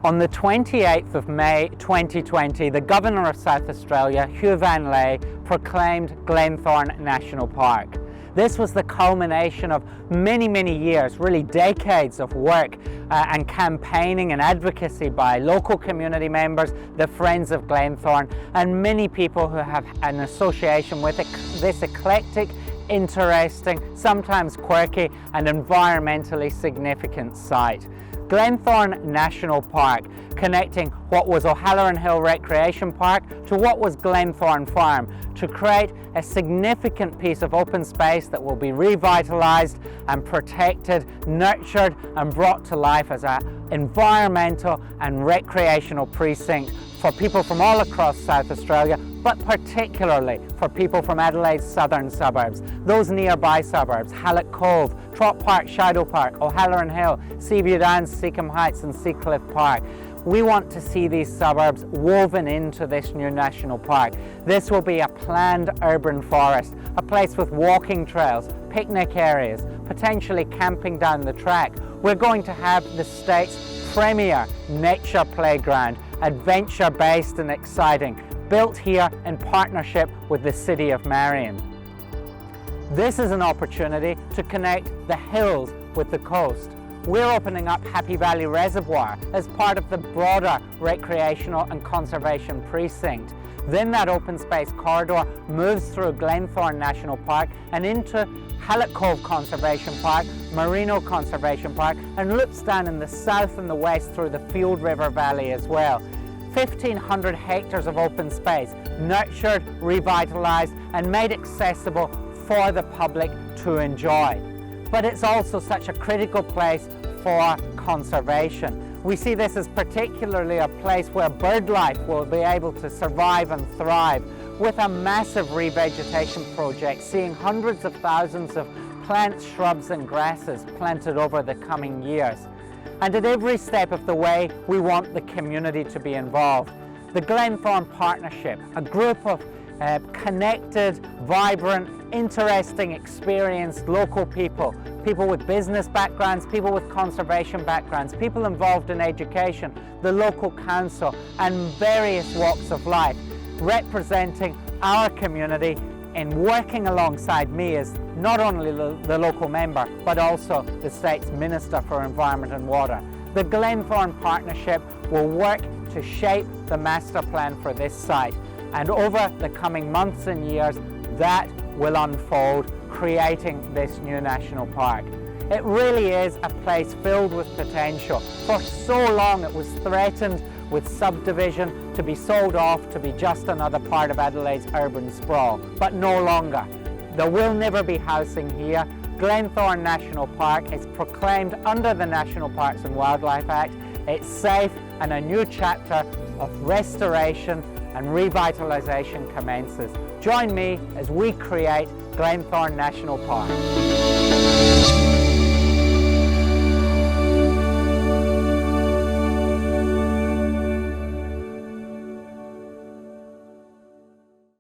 On the 28th of May 2020, the Governor of South Australia, Hugh Van Lay, proclaimed Glenthorne National Park. This was the culmination of many years, really decades of work and campaigning and advocacy by local community members, the Friends of Glenthorne, and many people who have an association with this eclectic, interesting, sometimes quirky and environmentally significant site. Glenthorne National Park, connecting what was O'Halloran Hill Recreation Park to what was Glenthorne Farm, to create a significant piece of open space that will be revitalised and protected, nurtured and brought to life as an environmental and recreational precinct for people from all across South Australia, but particularly for people from Adelaide's southern suburbs, those nearby suburbs, Hallett Cove, Trott Park, Shadow Park, O'Halloran Hill, Seaview Downs, Seacombe Heights and Seacliff Park. We want to see these suburbs woven into this new national park. This will be a planned urban forest, a place with walking trails, picnic areas, potentially camping down the track. We're going to have the state's premier nature playground, adventure-based and exciting, built here in partnership with the City of Marion. This is an opportunity to connect the hills with the coast. We're opening up Happy Valley Reservoir as part of the broader recreational and conservation precinct. Then that open space corridor moves through Glenthorne National Park and into Hallett Cove Conservation Park, Merino Conservation Park, and loops down in the south and the west through the Field River Valley as well. 1,500 hectares of open space, nurtured, revitalised and made accessible for the public to enjoy. But it's also such a critical place for conservation. We see this as particularly a place where bird life will be able to survive and thrive, with a massive revegetation project seeing hundreds of thousands of plants, shrubs and grasses planted over the coming years. And at every step of the way, we want the community to be involved. The Glenthorne Partnership, a group of connected, vibrant, interesting, experienced local people, people with business backgrounds, people with conservation backgrounds, people involved in education, the local council and various walks of life, representing our community in working alongside me as not only the local member, but also the state's Minister for Environment and Water. The Glenthorne Partnership will work to shape the master plan for this site, and over the coming months and years, that will unfold, creating this new national park. It really is a place filled with potential. For so long it was threatened with subdivision, to be sold off, to be just another part of Adelaide's urban sprawl, but no longer. There will never be housing here. Glenthorne National Park is proclaimed under the National Parks and Wildlife Act. It's safe, and a new chapter of restoration and revitalisation commences. Join me as we create Glenthorne National Park.